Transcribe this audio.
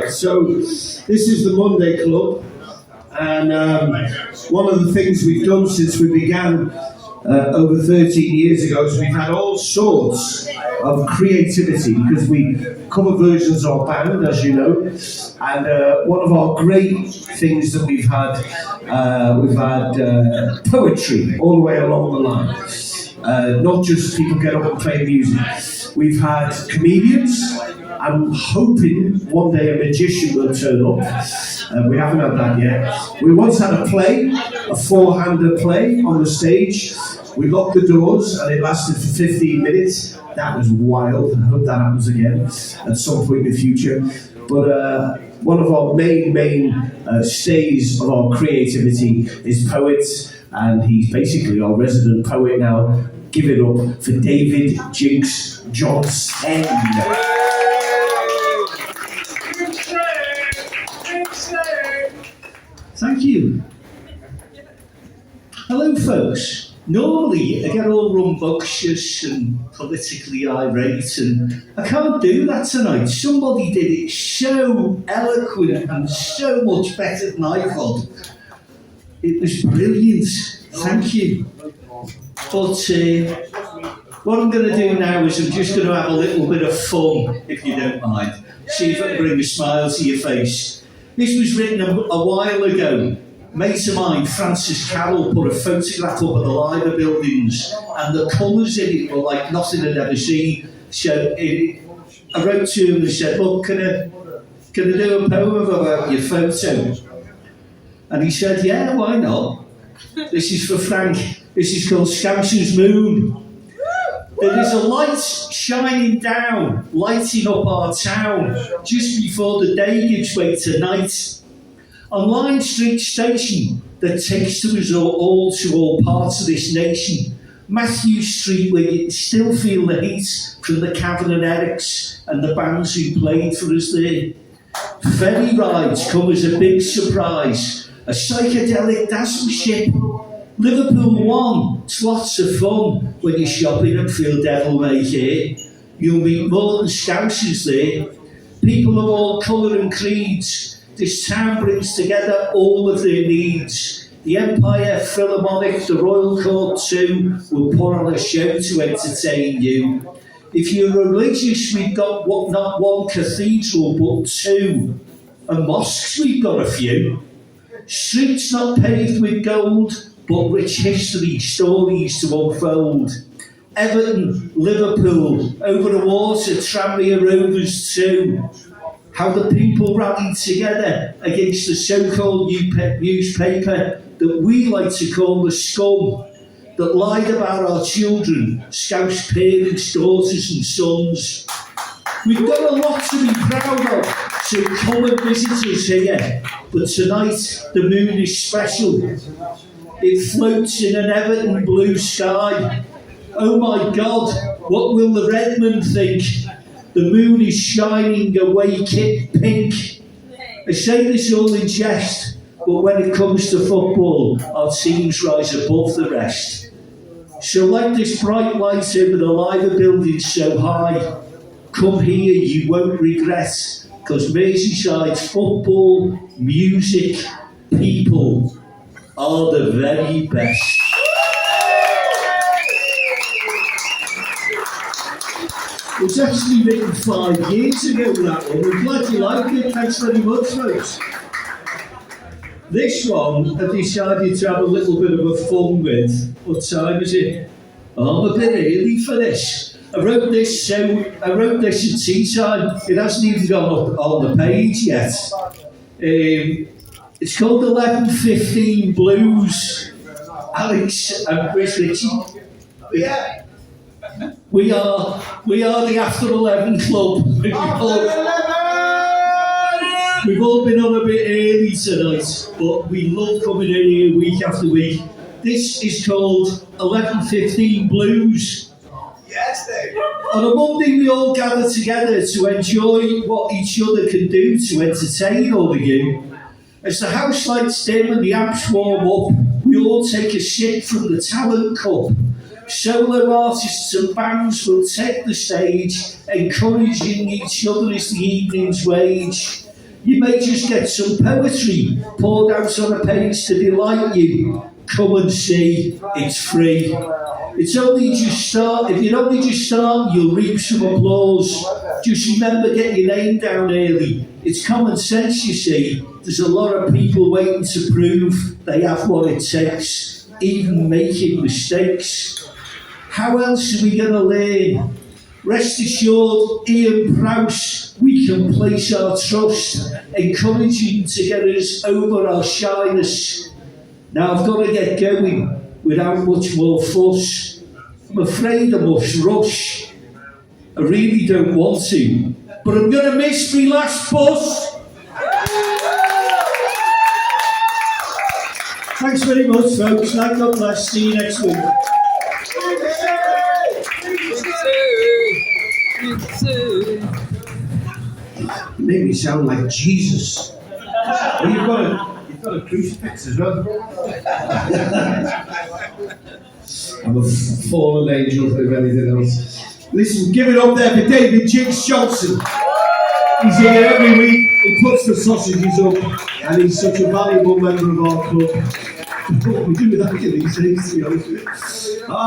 So this is the Monday Club, and one of the things we've done since we began over 13 years ago is we've had all sorts of creativity, because we cover versions of band, as you know, and one of our great things that we've had poetry all the way along the line. Not just people get up and play music. We've had comedians. I'm hoping one day a magician will turn up. We haven't had that yet. We once had a play, a four-hander play on the stage. We locked the doors and it lasted for 15 minutes. That was wild. I hope that happens again at some point in the future. But one of our main stays of our creativity is poets, and he's basically our resident poet now. Give it up for David Jinx Joynson. Thank you. Hello, folks. Normally, I get all rambunctious and politically irate, and I can't do that tonight. Somebody did it so eloquent and so much better than I thought. It was brilliant. Thank you. But what I'm going to do now is I'm just going to have a little bit of fun, if you don't mind. See if I can bring a smile to your face. This was written a while ago. Mate of mine, Francis Carroll, put a photograph up at the Liver buildings, and the colours in it were like nothing I'd ever seen. So I wrote to him and said, look, can I do a poem about your photo? And he said, yeah, why not? This is for Frank. This is called Scousers Moon. There is a light shining down, lighting up our town, just before the day gives way to night. On Line Street Station, that takes to us all to all parts of this nation. Matthew Street, where you still feel the heat from the Cavern and Eric's and the bands who played for us there. Ferry rides come as a big surprise, a psychedelic dazzle ship. Liverpool won, it's lots of fun when you're shopping and feel devil may care. You'll meet more than Scousers there. People of all colour and creeds. This town brings together all of their needs. The Empire Philharmonic, the Royal Court too, will put on a show to entertain you. If you're religious, we've got not one cathedral but two. And mosques, we've got a few. Streets not paved with gold, but rich history, stories to unfold. Everton, Liverpool, over the water, Tranmere Rovers too. How the people rallied together against the so-called newspaper that we like to call the scum, that lied about our children, Scouse parents, daughters and sons. We've got a lot to be proud of, so come and visit us here. But tonight, the moon is special. It floats in an Everton blue sky. Oh my God, what will the Redmen think? The moon is shining away pink. I say this all in jest, but when it comes to football, our teams rise above the rest. So like this bright light over the Liver building so high, come here, you won't regret, because Merseyside's football, music, people are the very best. It was actually written 5 years ago, that one. I'm glad you liked it. Thanks very much, folks. This one, I decided to have a little bit of a fun with. What time is it? Oh, I'm a bit early for this. I wrote this at tea time. It hasn't even gone up on the page yet. It's called 11:15 Blues. Alex and Chris Ritchie. Yeah. We are the After 11 Club. We've all been on a bit early tonight, but we love coming in here week after week. This is called 11:15 Blues. Yes, Dave. On a Monday, we all gather together to enjoy what each other can do to entertain all of you. As the house lights dim and the amps warm up, we all take a sip from the talent cup. Solo artists and bands will take the stage, encouraging each other as the evenings wage. You may just get some poetry poured out on a page to delight you. Come and see, it's free. It's only just start. If you're only just starting, you'll reap some applause. Just remember, get your name down early. It's common sense, you see. There's a lot of people waiting to prove they have what it takes, even making mistakes. How else are we going to learn? Rest assured, Ian Prowse, we can place our trust, encouraging to get us over our shyness. Now I've got to get going without much more fuss. I'm afraid I must rush. I really don't want to, but I'm going to miss my last bus. Thanks very much, folks. God bless. See you next week. You make me sound like Jesus. Well, you've got a crucifix as well. I'm a fallen angel, if anything else. Listen, give it up there for David Jinx Joynson. He's here every week, he puts the sausages up, and he's such a valuable member of our club. What we do with that, to be honest with you.